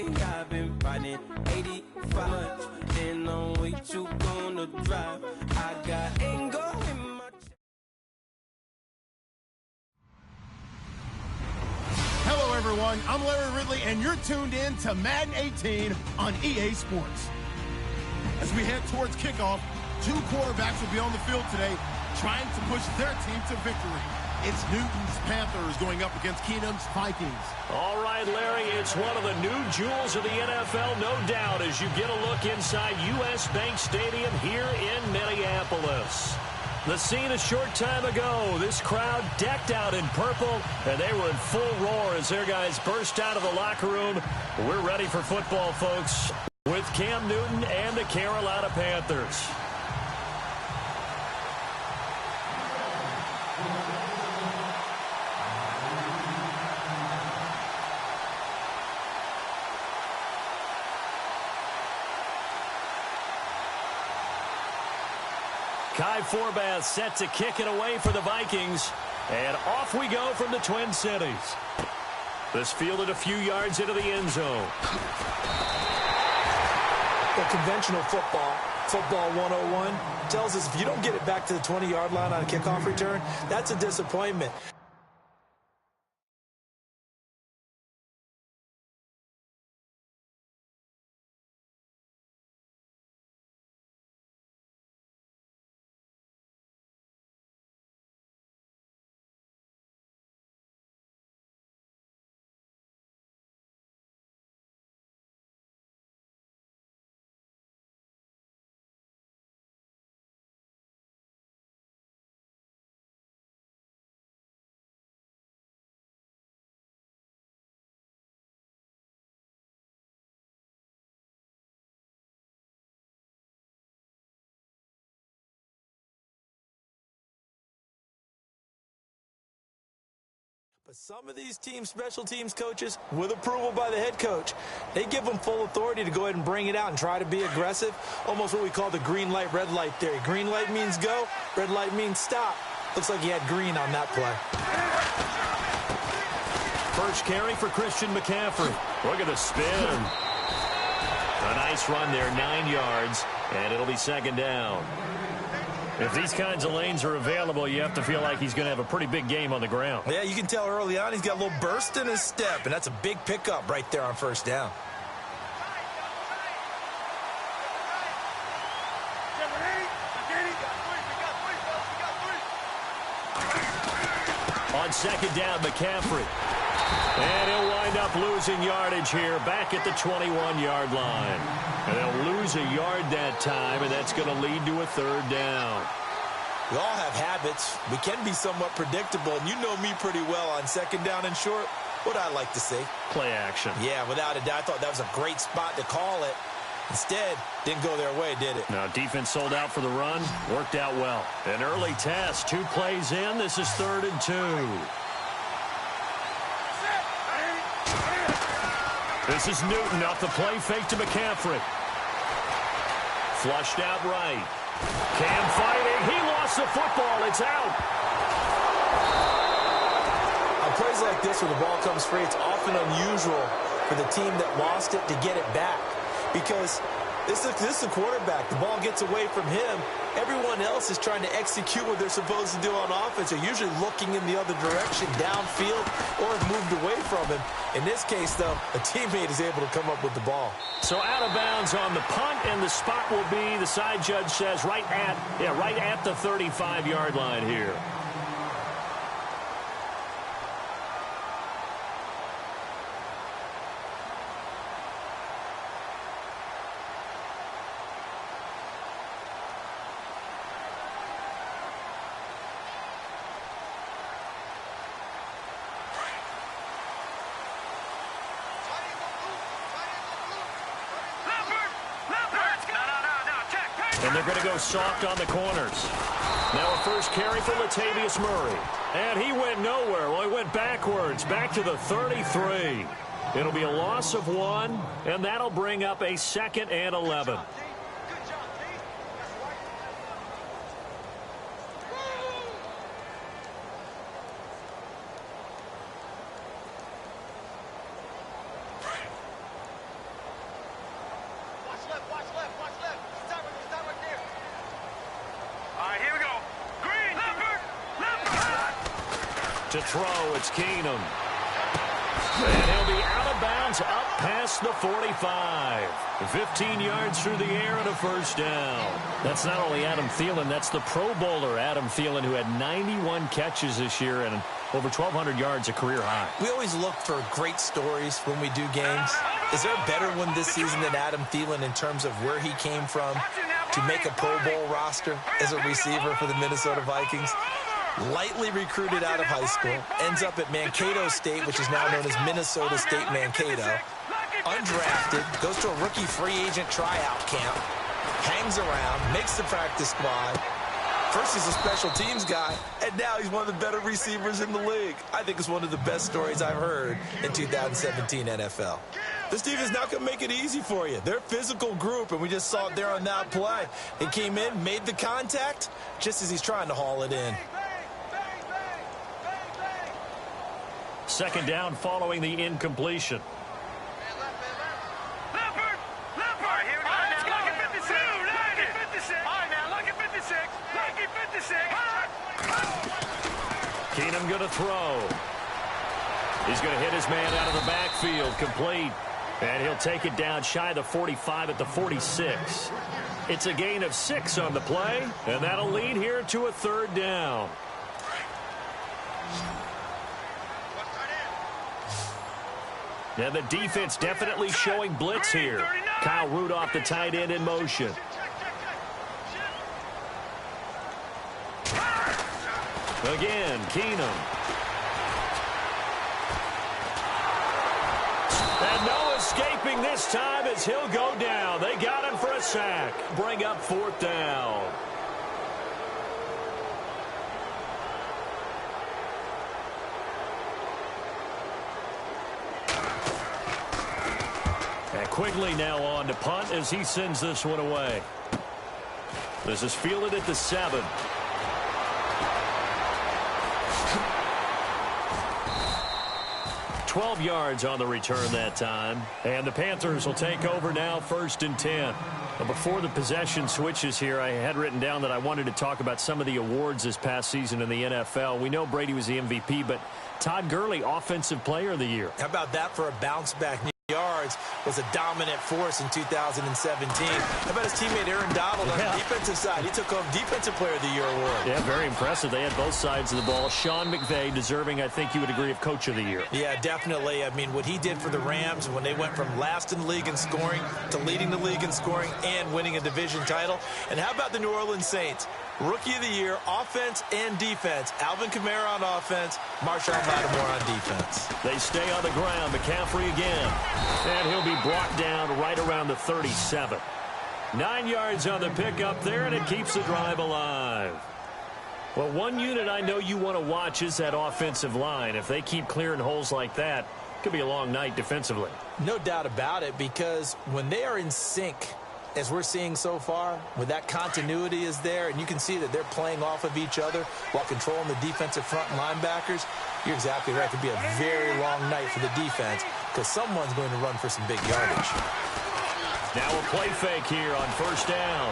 day I've been riding 85, and I'm way too gonna drive. I got anger in my Hello, everyone. I'm Larry Ridley, and you're tuned in to Madden 18 on EA Sports. As we head towards kickoff, two quarterbacks will be on the field today trying to push their team to victory. It's Newton's Panthers going up against Keenum's Vikings. All right, Larry, it's one of the new jewels of the NFL, no doubt, as you get a look inside U.S. Bank Stadium here in Minneapolis. The scene a short time ago, this crowd decked out in purple, and they were in full roar as their guys burst out of the locker room. We're ready for football, folks, with Cam Newton and the Carolina Panthers. Kai Forbath set to kick it away for the Vikings. And off we go from the Twin Cities. This fielded a few yards into the end zone. The conventional football 101, tells us if you don't get it back to the 20-yard line on a kickoff return, that's a disappointment. But some of these teams, special teams coaches, with approval by the head coach, they give them full authority to go ahead and bring it out and try to be aggressive. Almost what we call the green light, red light theory. Green light means go, red light means stop. Looks like he had green on that play. First carry for Christian McCaffrey. Look at the spin. A nice run there, 9 yards, and it'll be second down. If these kinds of lanes are available, you have to feel like he's going to have a pretty big game on the ground. Yeah, you can tell early on he's got a little burst in his step, and that's a big pickup right there on first down. On second down, McCaffrey. And he'll wind up losing yardage here back at the 21-yard line. And they'll lose a yard that time, and that's going to lead to a third down. We all have habits. We can be somewhat predictable, and you know me pretty well on second down and short. What I like to say? Play action. Yeah, without a doubt. I thought that was a great spot to call it. Instead, didn't go their way, did it? Now, defense sold out for the run. Worked out well. An early test. 2 plays in. This is 3rd and 2. This is Newton off the play fake to McCaffrey. Flushed out right. Cam fighting. He lost the football. It's out. On plays like this where the ball comes free, it's often unusual for the team that lost it to get it back. Because this is the quarterback. The ball gets away from him. Everyone else is trying to execute what they're supposed to do on offense. They're usually looking in the other direction, downfield, or have moved away from him. In this case, though, a teammate is able to come up with the ball. So out of bounds on the punt, and the spot will be, the side judge says, right at the 35-yard line here. And they're going to go soft on the corners. Now a first carry for Latavius Murray. And he went nowhere. Well, he went backwards, back to the 33. It'll be a loss of 1, and that'll bring up a 2nd and 11. To throw, it's Keenum. And he'll be out of bounds up past the 45. 15 yards through the air and a first down. That's not only Adam Thielen, that's the Pro Bowler Adam Thielen, who had 91 catches this year and over 1,200 yards, a career high. We always look for great stories when we do games. Is there a better one this season than Adam Thielen in terms of where he came from to make a Pro Bowl roster as a receiver for the Minnesota Vikings? Lightly recruited out of high school, ends up at Mankato State, which is now known as Minnesota State Mankato. Undrafted, goes to a rookie free agent tryout camp, hangs around, makes the practice squad. First he's a special teams guy, and now he's one of the better receivers in the league. I think it's one of the best stories I've heard in 2017 NFL. This team is not going to make it easy for you. They're a physical group, and we just saw it there on that play. He came in, made the contact, just as he's trying to haul it in. Second down following the incompletion. Keenum going to throw. He's going to hit his man out of the backfield, complete. And he'll take it down shy of the 45 at the 46. It's a gain of 6 on the play, and that'll lead here to a third down. Now the defense definitely showing blitz here. Kyle Rudolph, the tight end, in motion. Again, Keenum. And no escaping this time as he'll go down. They got him for a sack. Bring up fourth down. And Quigley now on to punt as he sends this one away. This is fielded at the 7. .12 yards on the return that time. And the Panthers will take over now, 1st and 10. But before the possession switches here, I had written down that I wanted to talk about some of the awards this past season in the NFL. We know Brady was the MVP, but Todd Gurley, Offensive Player of the Year. How about that for a bounce-back? Yards was a dominant force in 2017. How about his teammate Aaron Donald on the defensive side? He took home Defensive Player of the Year award. Yeah, very impressive. They had both sides of the ball. Sean McVay deserving, I think you would agree, of Coach of the Year. Yeah, definitely. I mean, what he did for the Rams when they went from last in the league in scoring to leading the league in scoring and winning a division title. And how about the New Orleans Saints? Rookie of the Year, offense and defense. Alvin Kamara on offense, Marshawn Lattimore on defense. They stay on the ground. McCaffrey again. And he'll be brought down right around the 37. 9 yards on the pickup there, and it keeps the drive alive. Well, one unit I know you want to watch is that offensive line. If they keep clearing holes like that, it could be a long night defensively. No doubt about it, because when they are in sync, as we're seeing so far, when that continuity is there, and you can see that they're playing off of each other while controlling the defensive front linebackers, you're exactly right. It could be a very long night for the defense because someone's going to run for some big yardage. Now a play fake here on 1st down.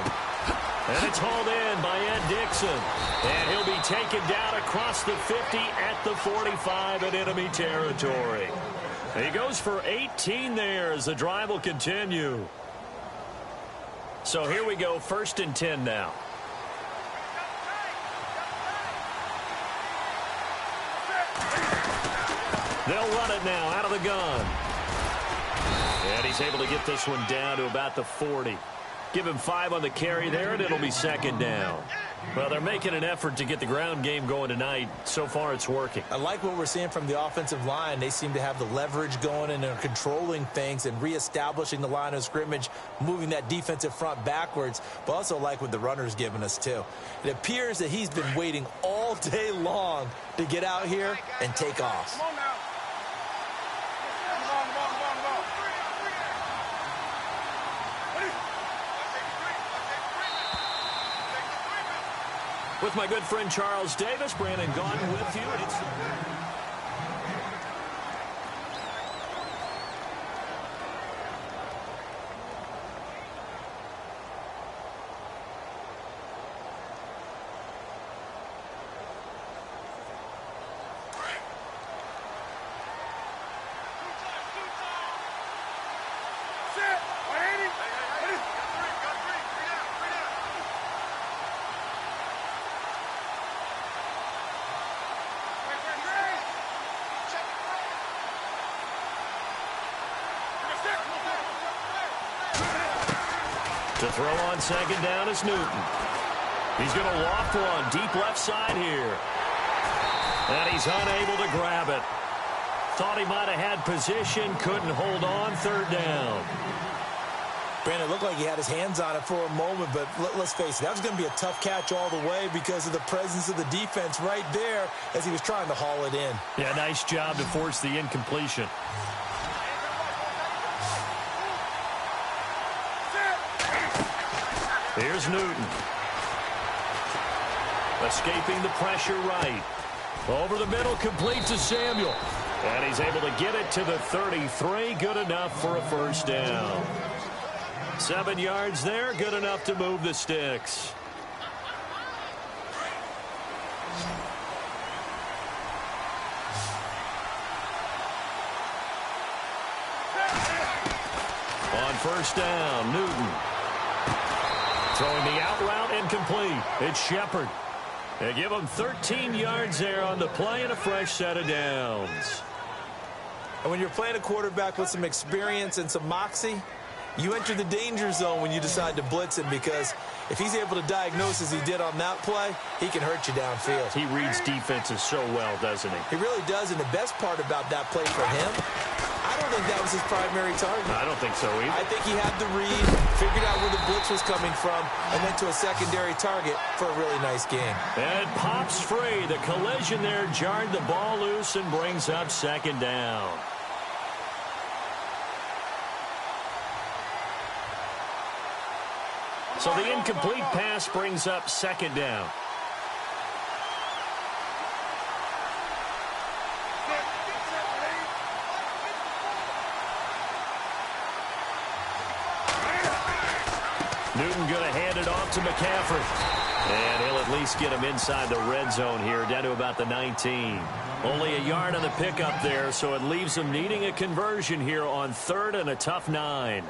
And it's hauled in by Ed Dixon. And he'll be taken down across the 50 at the 45 in enemy territory. He goes for 18 there as the drive will continue. So here we go, 1st and 10 now. They'll run it now out of the gun. And he's able to get this one down to about the 40. Give him 5 on the carry there, and it'll be 2nd down. Well, they're making an effort to get the ground game going tonight. So far, it's working. I like what we're seeing from the offensive line. They seem to have the leverage going, and they're controlling things and reestablishing the line of scrimmage, moving that defensive front backwards, but also like what the runner's giving us, too. It appears that he's been waiting all day long to get out here and take off. Come on now. With my good friend Charles Davis, Brandon Gaudin with you. To throw on second down is Newton. He's going to loft one deep left side here. And he's unable to grab it. Thought he might have had position, couldn't hold on, third down. Brandon, it looked like he had his hands on it for a moment, but let's face it, that was going to be a tough catch all the way because of the presence of the defense right there as he was trying to haul it in. Yeah, nice job to force the incompletion. Here's Newton. Escaping the pressure right. Over the middle, complete to Samuel. And he's able to get it to the 33. Good enough for a first down. 7 yards there, good enough to move the sticks. On first down, Newton. Throwing the out route incomplete. It's Shepard. They give him 13 yards there on the play and a fresh set of downs. And when you're playing a quarterback with some experience and some moxie, you enter the danger zone when you decide to blitz him, because if he's able to diagnose as he did on that play, he can hurt you downfield. He reads defenses so well, doesn't he? He really does, and the best part about that play for him, I don't think that was his primary target. I don't think so either. I think he had the read, figured out where the blitz was coming from, and went to a secondary target for a really nice game. And pops free. The collision there jarred the ball loose and brings up second down. So the incomplete pass brings up second down. Newton going to hand it off to McCaffrey. And he'll at least get him inside the red zone here, down to about the 19. Only a yard on the pickup there, so it leaves him needing a conversion here on third and a tough 9.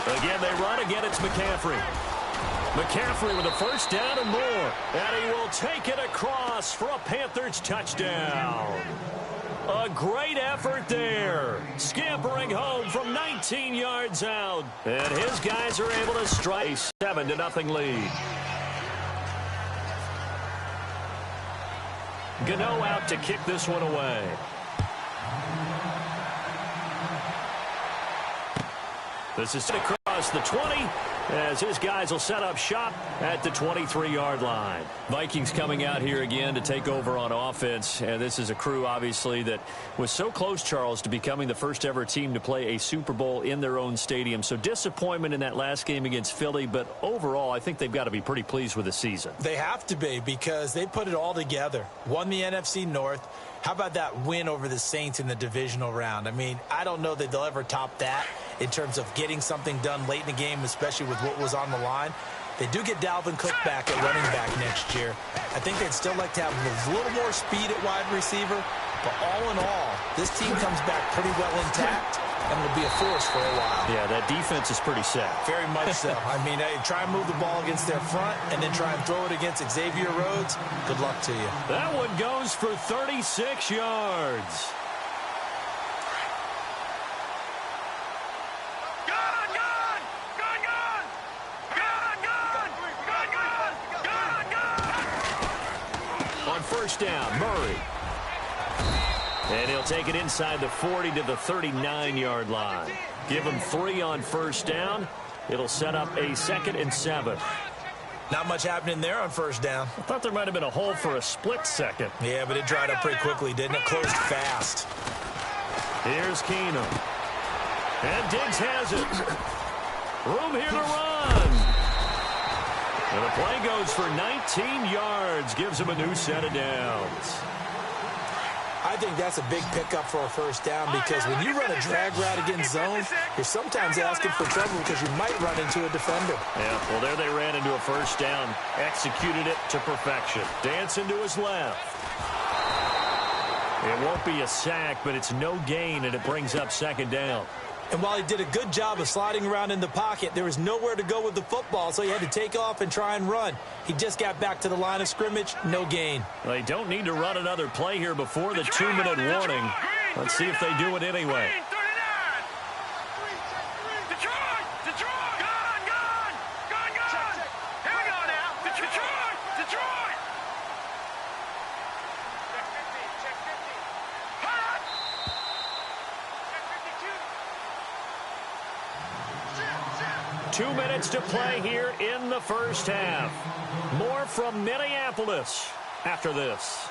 Again, they run. Again, it's McCaffrey. McCaffrey with a first down and more. And he will take it across for a Panthers touchdown. A great effort there. Scampering home from 19 yards out. And his guys are able to strike a 7-0 lead. Gano out to kick this one away. This is across the 20 as his guys will set up shop at the 23-yard line. Vikings coming out here again to take over on offense. And this is a crew, obviously, that was so close, Charles, to becoming the first ever team to play a Super Bowl in their own stadium. So disappointment in that last game against Philly. But overall, I think they've got to be pretty pleased with the season. They have to be, because they put it all together. Won the NFC North. How about that win over the Saints in the divisional round? I mean, I don't know that they'll ever top that in terms of getting something done late in the game, especially with what was on the line. They do get Dalvin Cook back at running back next year. I think they'd still like to have a little more speed at wide receiver. But all in all, this team comes back pretty well intact and will be a force for a while. Yeah, that defense is pretty set. Very much so. I mean, try and move the ball against their front and then try and throw it against Xavier Rhodes. Good luck to you. That one goes for 36 yards. On first down, Murray. And he'll take it inside the 40 to the 39-yard line. Give him 3 on first down. It'll set up a 2nd and 7. Not much happening there on first down. I thought there might have been a hole for a split second. Yeah, but it dried up pretty quickly, didn't it? Closed fast. Here's Keenum. And Diggs has it. Room here to run. And the play goes for 19 yards. Gives him a new set of downs. I I think that's a big pickup for a first down because when you run a drag route against zone, you're sometimes asking for trouble because you might run into a defender. Yeah, well, there they ran into a first down. Executed it to perfection. Dancing to his left. It won't be a sack, but it's no gain, and it brings up second down. And while he did a good job of sliding around in the pocket, there was nowhere to go with the football, so he had to take off and try and run. He just got back to the line of scrimmage, no gain. They don't need to run another play here before the 2-minute warning. Let's see if they do it anyway. Two minutes to play here in the first half. More from Minneapolis after this.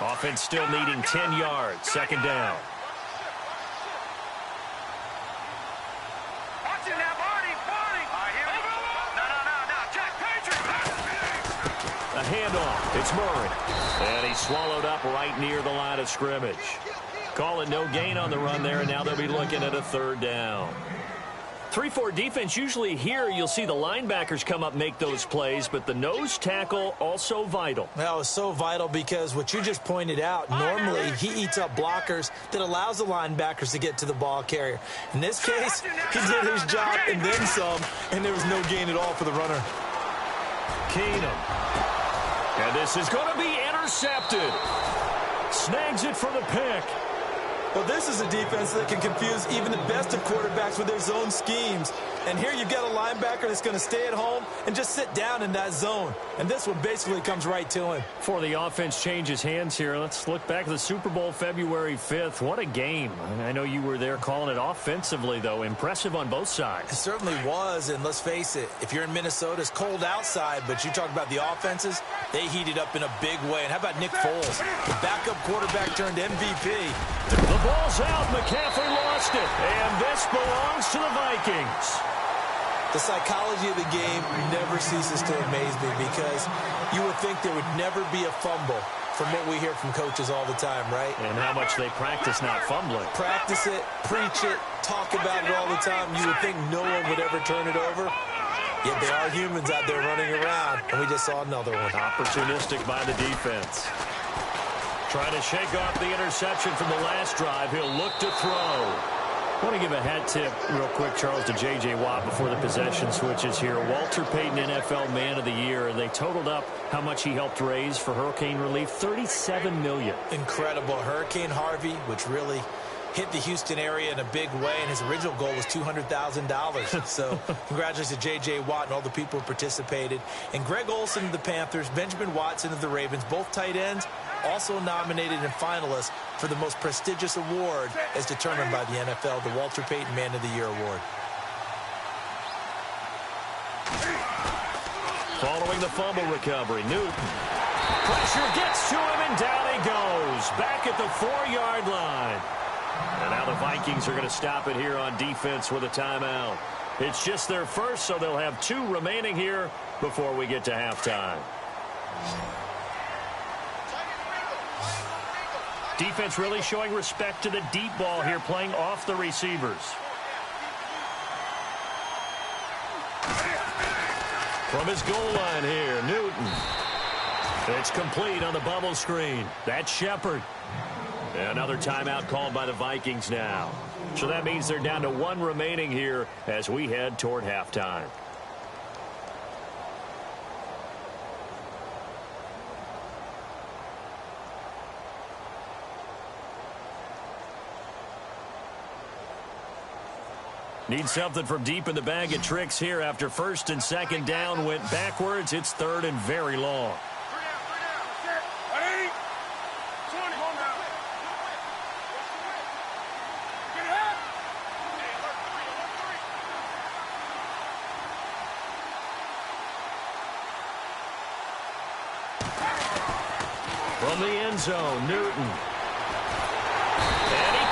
Offense still needing 10 yards. Second down. A handoff. It's Murray. And he's swallowed up right near the line of scrimmage. Call it no gain on the run there, and now they'll be looking at a third down. 3-4 defense, usually here you'll see the linebackers come up make those plays, but the nose tackle also vital. Well, it's so vital because what you just pointed out, normally he eats up blockers that allows the linebackers to get to the ball carrier. In this case, he did his job and then some, and there was no gain at all for the runner. Keenum. And this is going to be intercepted. Snags it for the pick. Well, this is a defense that can confuse even the best of quarterbacks with their zone schemes. And here you've got a linebacker that's going to stay at home and just sit down in that zone. And this one basically comes right to him. Before the offense changes hands here, let's look back at the Super Bowl February 5th. What a game. I know you were there calling it offensively, though. Impressive on both sides. It certainly was, and let's face it, if you're in Minnesota, it's cold outside, but you talk about the offenses, they heated up in a big way. And how about Nick Foles, the backup quarterback turned MVP? The ball's out. McCaffrey lost it. And this belongs to the Vikings. The psychology of the game never ceases to amaze me because you would think there would never be a fumble from what we hear from coaches all the time, right? And how much they practice not fumbling. Practice it, preach it, talk about it all the time. You would think no one would ever turn it over. Yet there are humans out there running around, and we just saw another one. Opportunistic by the defense. Trying to shake off the interception from the last drive. He'll look to throw. I want to give a hat tip real quick, Charles, to J.J. Watt before the possession switches here. Walter Payton, NFL Man of the Year, and they totaled up how much he helped raise for hurricane relief, $37 million. Incredible. Hurricane Harvey, which really hit the Houston area in a big way, and his original goal was $200,000. So congratulations to J.J. Watt and all the people who participated. And Greg Olsen of the Panthers, Benjamin Watson of the Ravens, both tight ends, also nominated and finalists for the most prestigious award as determined by the NFL, the Walter Payton Man of the Year Award. Following the fumble recovery, Newton. Pressure gets to him, and down he goes. Back at the 4-yard line. And now the Vikings are going to stop it here on defense with a timeout. It's just their first, so they'll have 2 remaining here before we get to halftime. Defense really showing respect to the deep ball here, playing off the receivers. From his goal line here, Newton. It's complete on the bubble screen. That's Shepard. Another timeout called by the Vikings now. So that means they're down to 1 remaining here as we head toward halftime. Need something from deep in the bag of tricks here after first and second down went backwards. It's third and very long. From the end zone, Newton. And he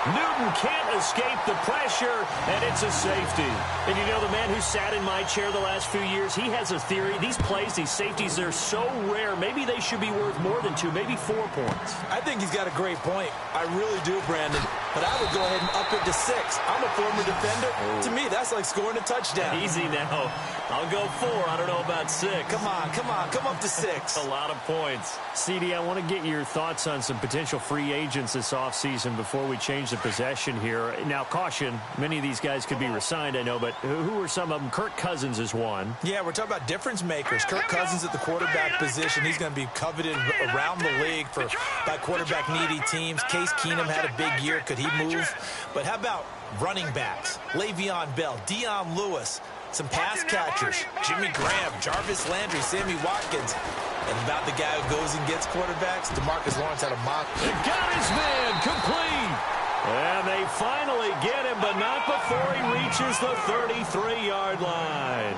Newton can't escape the pressure, and it's a safety. And you know, the man who sat in my chair the last few years, he has a theory. These plays, these safeties, they're so rare. Maybe they should be worth more than 2, maybe 4 points. I think he's got a great point. I really do, Brandon. But I would go ahead and up it to 6. I'm a former defender. To me, that's like scoring a touchdown. Easy now. I'll go 4. I don't know about 6. Come on. Come up to 6. A lot of points. CD, I want to get your thoughts on some potential free agents this offseason before we change the possession here. Now, caution, many of these guys could be re-signed, I know, but who are some of them? Kirk Cousins is one. Yeah, we're talking about difference makers. Kirk Cousins at the quarterback position. He's going to be coveted around the league by quarterback-needy teams. Case Keenum had a big year. Could he move? But how about running backs? Le'Veon Bell, Dion Lewis, some pass catchers, Jimmy Graham, Jarvis Landry, Sammy Watkins. And about the guy who goes and gets quarterbacks, DeMarcus Lawrence had a mock. They got his man complete. And they finally get him, but not before he reaches the 33-yard line.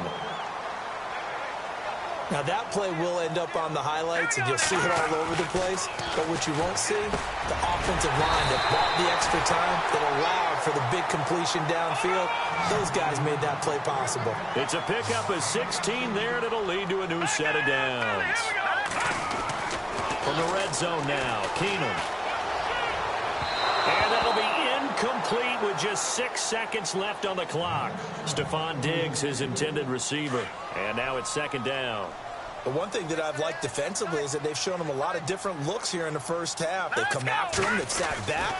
Now, that play will end up on the highlights, and you'll see it all over the place. But what you won't see, the offensive line that bought the extra time, that allowed for the big completion downfield, those guys made that play possible. It's a pickup of 16 there, and it'll lead to a new set of downs. From the red zone now, Keenum. And that'll be incomplete with just 6 seconds left on the clock. Stephon Diggs, his intended receiver. And now it's second down. The one thing that I've liked defensively is that they've shown him a lot of different looks here in the first half. They've come after him. They've sat back.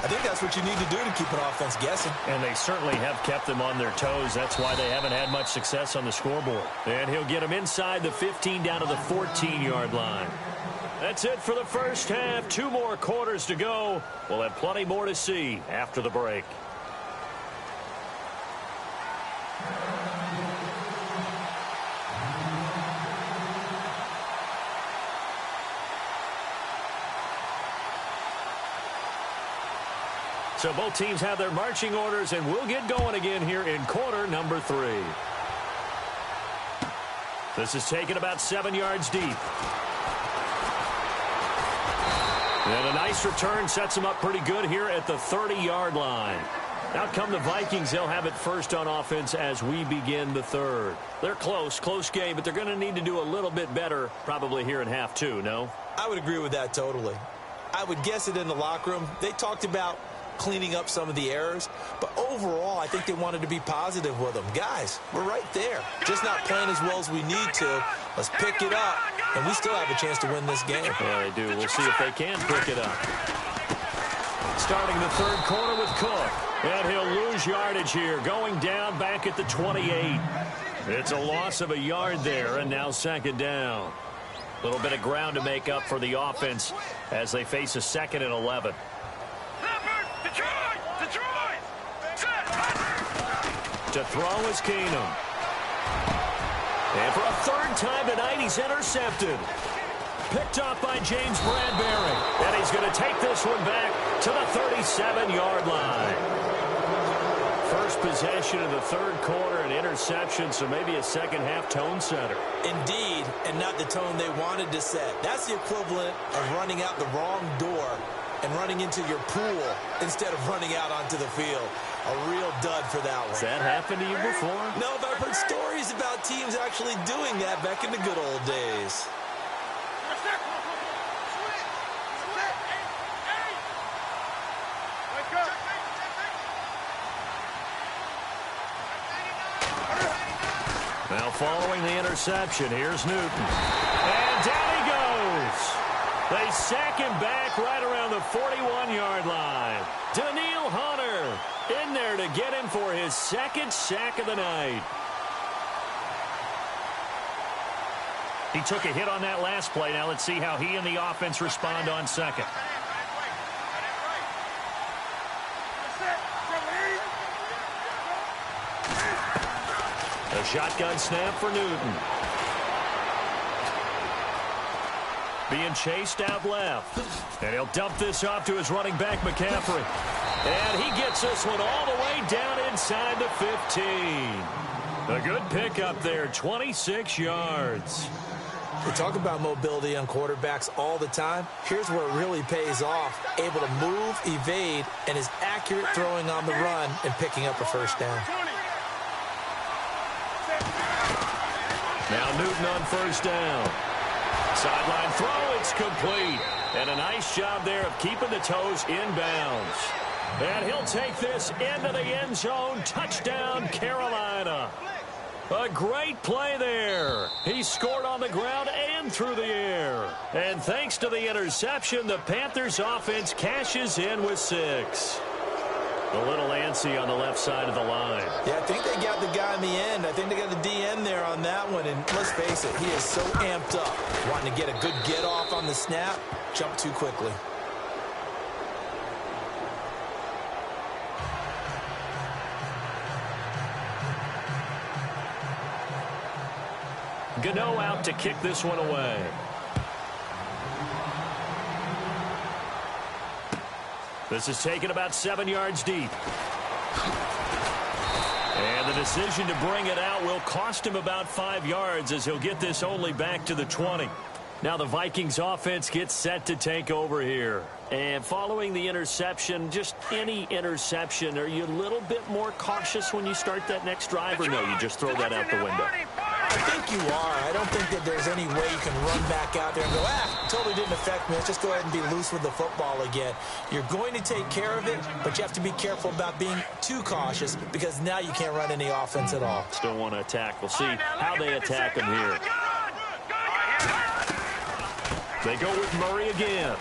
I think that's what you need to do to keep an offense guessing. And they certainly have kept them on their toes. That's why they haven't had much success on the scoreboard. And he'll get them inside the 15 down to the 14-yard line. That's it for the first half. 2 more quarters to go. We'll have plenty more to see after the break. So both teams have their marching orders, and we'll get going again here in quarter number 3. This is taken about 7 yards deep. And a nice return sets them up pretty good here at the 30-yard line. Out come the Vikings. They'll have it first on offense as we begin the third. They're close game, but they're going to need to do a little bit better probably here in half 2, no? I would agree with that totally. I would guess it in the locker room. They talked about cleaning up some of the errors, but overall I think they wanted to be positive with them. Guys, we're right there, just not playing as well as we need to. Let's pick it up, and we still have a chance to win this game. Yeah, they do. We'll see if they can pick it up. Starting the third quarter with Cook, and he'll lose yardage here, going down back at the 28. It's a loss of a yard there, and now second down. A little bit of ground to make up for the offense as they face a 2nd and 11. To throw is Keenum. And for a 3rd time tonight, he's intercepted. Picked off by James Bradbury. And he's going to take this one back to the 37-yard line. First possession of the third quarter, an interception, so maybe a second-half tone setter. Indeed, and not the tone they wanted to set. That's the equivalent of running out the wrong door and running into your pool instead of running out onto the field. A real dud for that one. Has that happened to you before? No, but I've heard stories about teams actually doing that back in the good old days. Now following the interception, here's Newton. And down he goes. They sack him back right around the 41-yard line. Daniil Hunter in there to get him for his 2nd sack of the night. He took a hit on that last play. Now let's see how he and the offense respond on second. A shotgun snap for Newton. Being chased out left. And he'll dump this off to his running back, McCaffrey. And he gets this one all the way down inside the 15. A good pickup there, 26 yards. We talk about mobility on quarterbacks all the time. Here's where it really pays off. Able to move, evade, and is accurate throwing on the run and picking up a first down. Now Newton on first down. Sideline throw, it's complete. And a nice job there of keeping the toes inbounds. And he'll take this into the end zone. Touchdown, Carolina. A great play there. He scored on the ground and through the air. And thanks to the interception, the Panthers offense cashes in with 6. A little antsy on the left side of the line. Yeah, I think they got the guy in the end. I think they got the DN there on that one. And let's face it, he is so amped up. Wanting to get a good get off on the snap. Jump too quickly. Gano out to kick this one away. This is taken about 7 yards deep. And the decision to bring it out will cost him about 5 yards as he'll get this only back to the 20. Now the Vikings offense gets set to take over here. And following the interception, just any interception, are you a little bit more cautious when you start that next drive, or no, you just throw that out the window? I think you are. I don't think that there's any way you can run back out there and go, totally didn't affect me. Let's just go ahead and be loose with the football again. You're going to take care of it, but you have to be careful about being too cautious because now you can't run any offense at all. Still want to attack. We'll see how they attack him here. They go with Murray again.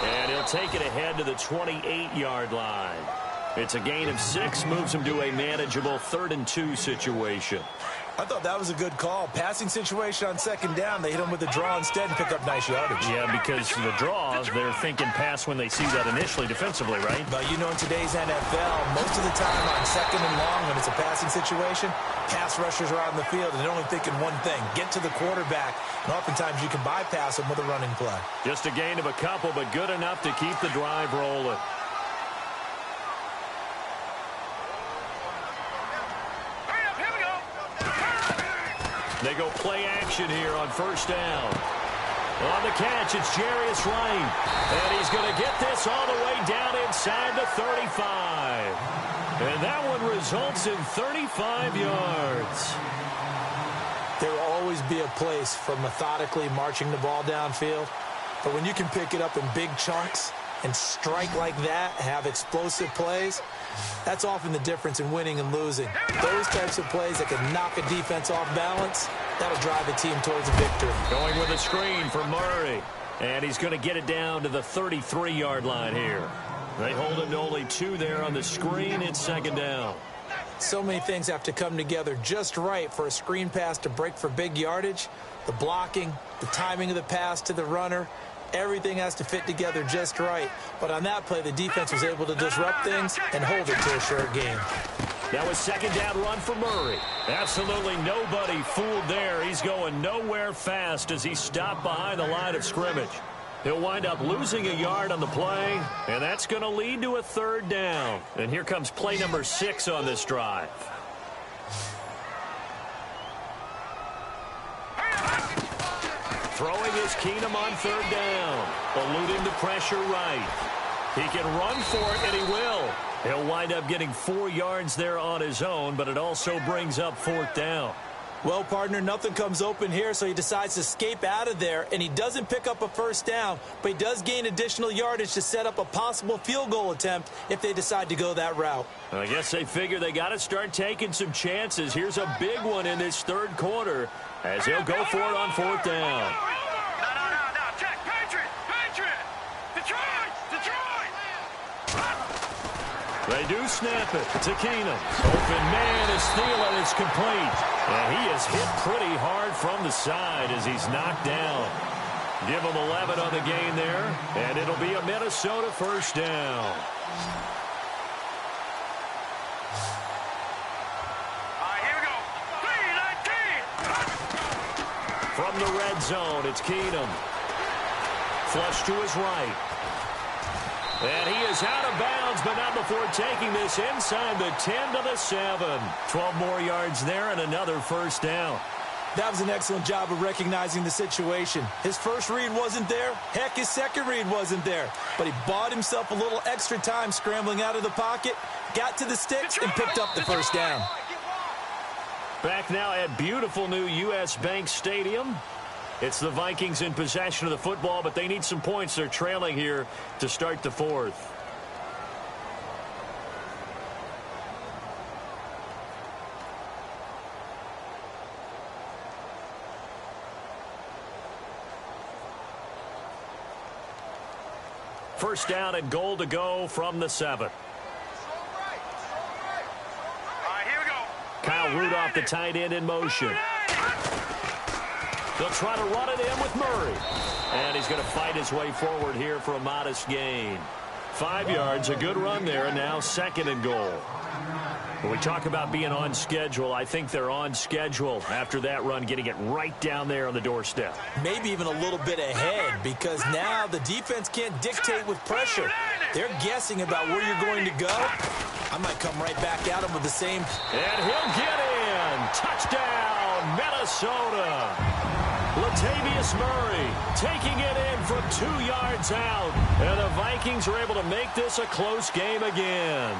And he'll take it ahead to the 28-yard line. It's a gain of 6, moves him to a manageable 3rd and 2 situation. I thought that was a good call. Passing situation on 2nd down. They hit him with a draw instead and pick up nice yardage. Yeah, because the draw, they're thinking pass when they see that initially defensively, right? But you know, in today's NFL, most of the time on 2nd and long, when it's a passing situation, pass rushers are out in the field and they're only thinking one thing, get to the quarterback. And oftentimes you can bypass them with a running play. Just a gain of a couple, but good enough to keep the drive rolling. They go play action here on first down. On the catch, it's Jarius Wright. And he's going to get this all the way down inside the 35. And that one results in 35 yards. There will always be a place for methodically marching the ball downfield. But when you can pick it up in big chunks and strike like that, have explosive plays, that's often the difference in winning and losing. Those types of plays that can knock a defense off balance, that'll drive a team towards a victory. Going with a screen for Murray. And he's going to get it down to the 33-yard line here. They hold him to only 2 there on the screen. It's 2nd down. So many things have to come together just right for a screen pass to break for big yardage. The blocking, the timing of the pass to the runner, everything has to fit together just right. But on that play, the defense was able to disrupt things and hold it to a short game. That was 2nd down run for Murray. Absolutely nobody fooled there. He's going nowhere fast as he stopped behind the line of scrimmage. He'll wind up losing a yard on the play, and that's going to lead to a 3rd down. And here comes play number 6 on this drive. Throwing is Keenum on 3rd down. Eluding the pressure right. He can run for it, and he will. He'll wind up getting 4 yards there on his own, but it also brings up 4th down. Well, partner, nothing comes open here, so he decides to escape out of there, and he doesn't pick up a first down, but he does gain additional yardage to set up a possible field goal attempt if they decide to go that route. I guess they figure they got to start taking some chances. Here's a big one in this 3rd quarter as he'll go for it on 4th down. They do snap it to Keenum. Open man is Thielen. It's complete. And he is hit pretty hard from the side as he's knocked down. Give him 11 on the gain there, and it'll be a Minnesota first down. Here we go. 3-19. From the red zone, it's Keenum. Flush to his right. And he is out of bounds, but not before taking this inside the 10 to the 7. 12 more yards there and another first down. That was an excellent job of recognizing the situation. His first read wasn't there. Heck, his second read wasn't there. But he bought himself a little extra time scrambling out of the pocket, got to the sticks, and picked up the first down. Back now at beautiful new U.S. Bank Stadium. It's the Vikings in possession of the football, but they need some points. They're trailing here to start the fourth. First down and goal to go from the 7. All right, here we go. Kyle Rudolph, the tight end, in motion. They'll try to run it in with Murray. And he's going to fight his way forward here for a modest gain. 5 yards, a good run there, and now 2nd and goal. When we talk about being on schedule, I think they're on schedule after that run, getting it right down there on the doorstep. Maybe even a little bit ahead, because now the defense can't dictate with pressure. They're guessing about where you're going to go. I might come right back at him with the same. And he'll get in. Touchdown, Minnesota. Latavius Murray taking it in from 2 yards out. And the Vikings are able to make this a close game again.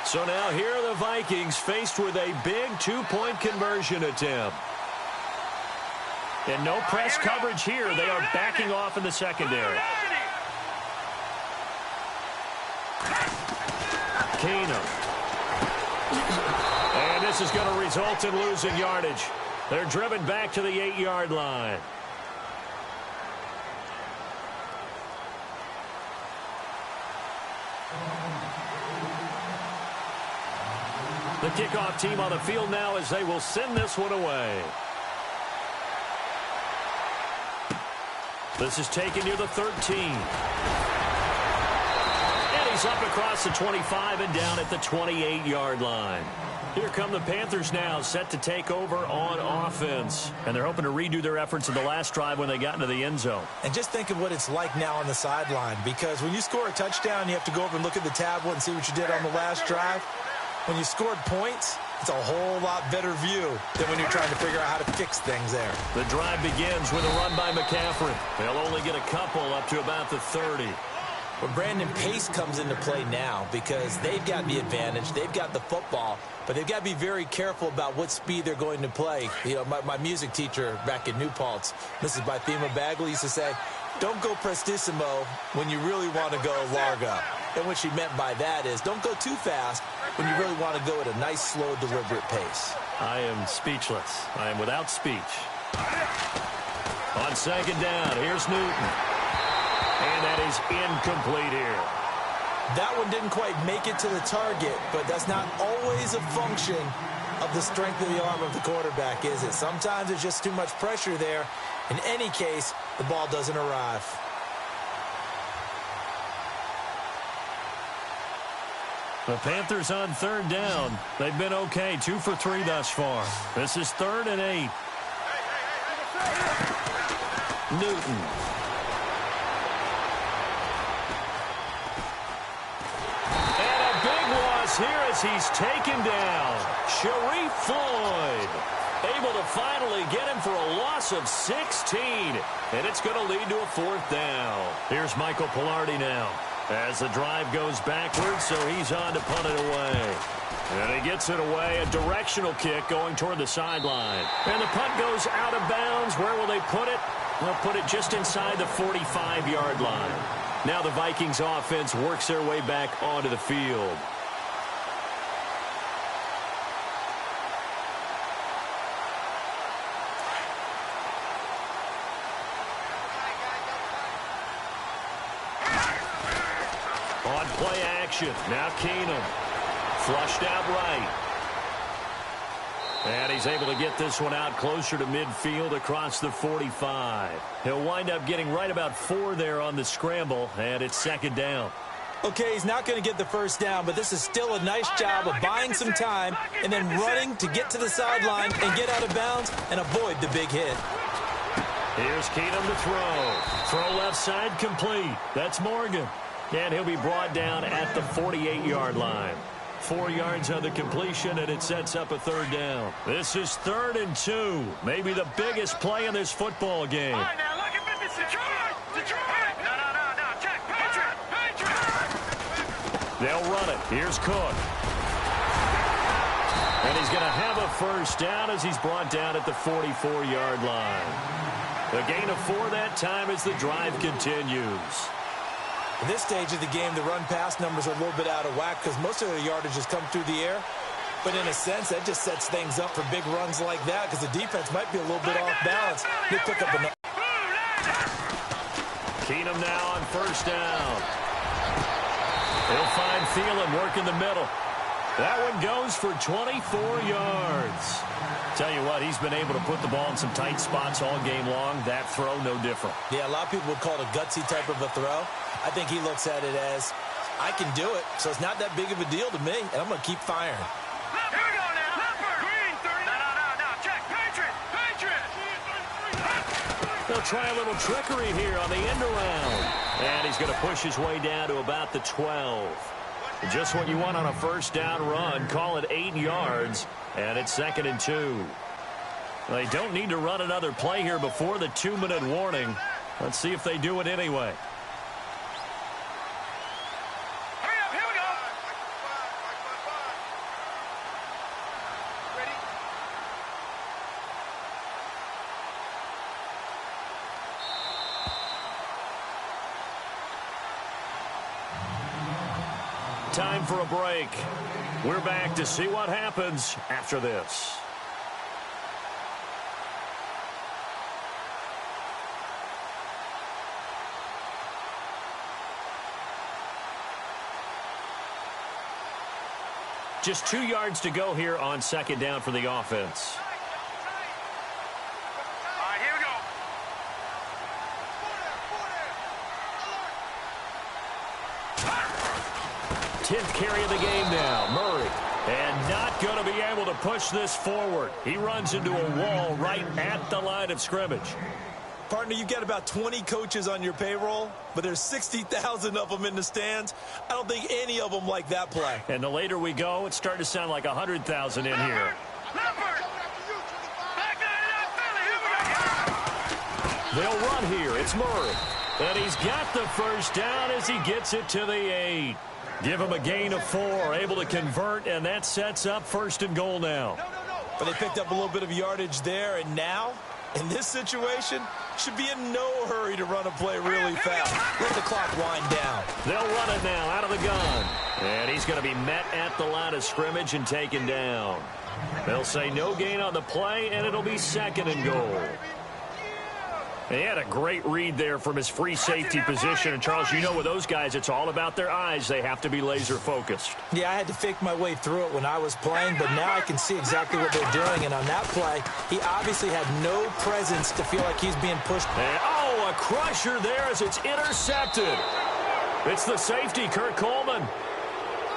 So now here are the Vikings faced with a big 2-point conversion attempt. And no press coverage here. They are backing off in the secondary. Keenum. And this is going to result in losing yardage. They're driven back to the 8-yard line. The kickoff team on the field now as they will send this one away. This is taken near the 13. And he's up across the 25 and down at the 28-yard line. Here come the Panthers now, set to take over on offense. And they're hoping to redo their efforts in the last drive when they got into the end zone. And just think of what it's like now on the sideline, because when you score a touchdown, you have to go over and look at the tablet and see what you did on the last drive. When you scored points, it's a whole lot better view than when you're trying to figure out how to fix things there. The drive begins with a run by McCaffrey. They'll only get a couple up to about the 30. Well, Brandon, pace comes into play now because they've got the advantage. They've got the football, but they've got to be very careful about what speed they're going to play. You know, my music teacher back in New Paltz, Mrs. Bythema Bagley, used to say, don't go prestissimo when you really want to go largo. And what she meant by that is don't go too fast when you really want to go at a nice, slow, deliberate pace. I am speechless. I am without speech. On 2nd down, here's Newton. And that is incomplete here. That one didn't quite make it to the target, but that's not always a function of the strength of the arm of the quarterback, is it? Sometimes it's just too much pressure there. In any case, the ball doesn't arrive. The Panthers on 3rd down. They've been okay, 2 for 3 thus far. This is 3rd and 8. Newton. And a big loss here as he's taken down. Sharif Floyd able to finally get him for a loss of 16. And it's going to lead to a 4th down. Here's Michael Pilardi now. As the drive goes backwards, so he's on to punt it away. And he gets it away, a directional kick going toward the sideline. And the punt goes out of bounds. Where will they put it? They'll put it just inside the 45-yard line. Now the Vikings offense works their way back onto the field. On play action, now Keenum. Flushed out right. And he's able to get this one out closer to midfield across the 45. He'll wind up getting right about 4 there on the scramble, and it's 2nd down. Okay, he's not going to get the first down, but this is still a nice job of buying some time and then running to get to the sideline and get out of bounds and avoid the big hit. Here's Keenum to throw. Throw left side complete. That's Morgan. And he'll be brought down at the 48-yard line. 4 yards on the completion, and it sets up a third down. This is 3rd and 2. Maybe the biggest play in this football game. All right, now look at this. Detroit! Detroit! No. Check. Patriot! They'll run it. Here's Cook. And he's going to have a first down as he's brought down at the 44-yard line. A gain of 4 that time as the drive continues. At this stage of the game, the run-pass numbers are a little bit out of whack because most of their yardage has come through the air. But in a sense, that just sets things up for big runs like that because the defense might be a little bit off balance. They pick up enough. Keenum now on first down. He'll find Thielen working the middle. That one goes for 24 yards. Tell you what, he's been able to put the ball in some tight spots all game long. That throw, no different. Yeah, a lot of people would call it a gutsy type of a throw. I think he looks at it as, I can do it, so it's not that big of a deal to me, and I'm going to keep firing. Here we go now. Green, 30. No. Check. Patriot! They'll try a little trickery here on the end around. And he's going to push his way down to about the 12. Just what you want on a first down run. Call it 8 yards, and it's 2nd and 2. They don't need to run another play here before the 2-minute warning. Let's see if they do it anyway. Here we go. Ready? Time for a break. We're back to see what happens after this. Just 2 yards to go here on 2nd down for the offense. All right, here we go. 10th carry of the game now. Murray. And not going to be able to push this forward. He runs into a wall right at the line of scrimmage. Partner, you've got about 20 coaches on your payroll, but there's 60,000 of them in the stands. I don't think any of them like that play. And the later we go, it's starting to sound like 100,000 in here. They'll run here. It's Murray. And he's got the first down as he gets it to the 8. Give him a gain of 4, able to convert, and that sets up 1st and goal now. But they picked up a little bit of yardage there, and now, in this situation, should be in no hurry to run a play really fast. Let the clock wind down. They'll run it now out of the gun. And he's going to be met at the line of scrimmage and taken down. They'll say no gain on the play, and it'll be 2nd and goal. He had a great read there from his free safety position. And, Charles, you know with those guys, it's all about their eyes. They have to be laser focused. Yeah, I had to fake my way through it when I was playing, but now I can see exactly what they're doing. And on that play, he obviously had no presence to feel like he's being pushed. And, a crusher there as it's intercepted. It's the safety, Kurt Coleman.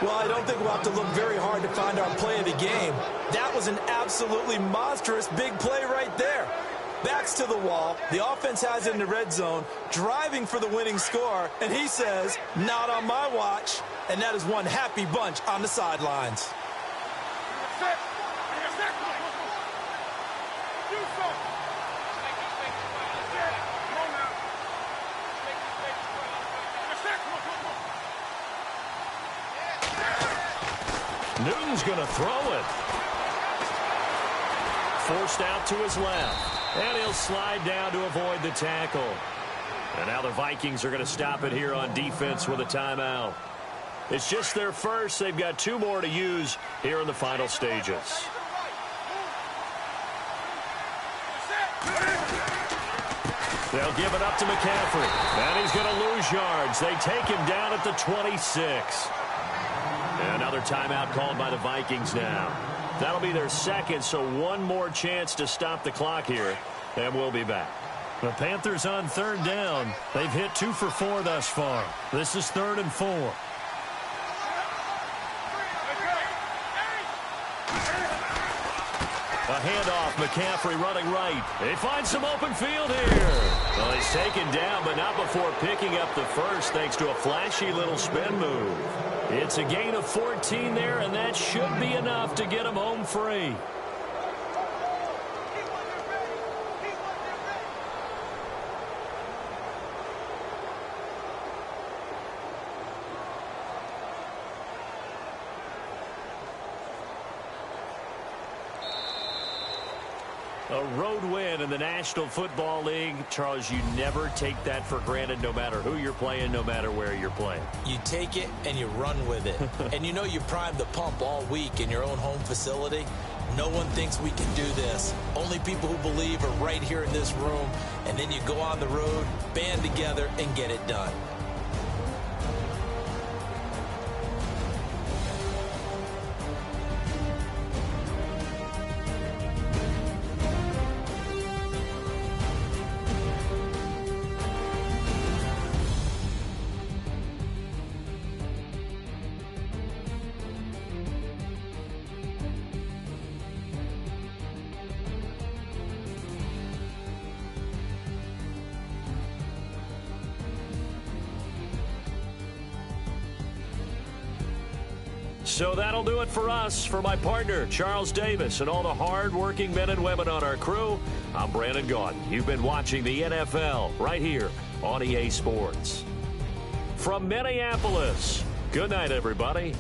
Well, I don't think we'll have to look very hard to find our play of the game. That was an absolutely monstrous big play right there. Backs to the wall. The offense has it in the red zone, driving for the winning score, and he says, not on my watch. And that is one happy bunch on the sidelines. Newton's going to throw it. Forced out to his left. And he'll slide down to avoid the tackle. And now the Vikings are going to stop it here on defense with a timeout. It's just their first. They've got 2 more to use here in the final stages. They'll give it up to McCaffrey. And he's going to lose yards. They take him down at the 26. And another timeout called by the Vikings now. That'll be their 2nd, so 1 more chance to stop the clock here, and we'll be back. The Panthers on 3rd down. They've hit 2 for 4 thus far. This is 3rd and 4. A handoff, McCaffrey running right. They find some open field here. Well, he's taken down, but not before picking up the first thanks to a flashy little spin move. It's a gain of 14 there, and that should be enough to get him home free. A road win in the National Football League. Charles, you never take that for granted, no matter who you're playing, no matter where you're playing. You take it and you run with it. And you know you primed the pump all week in your own home facility. No one thinks we can do this. Only people who believe are right here in this room. And then you go on the road, band together, and get it done. So that'll do it for us. For my partner, Charles Davis, and all the hard-working men and women on our crew, I'm Brandon Gaudin. You've been watching the NFL right here on EA Sports. From Minneapolis, good night, everybody.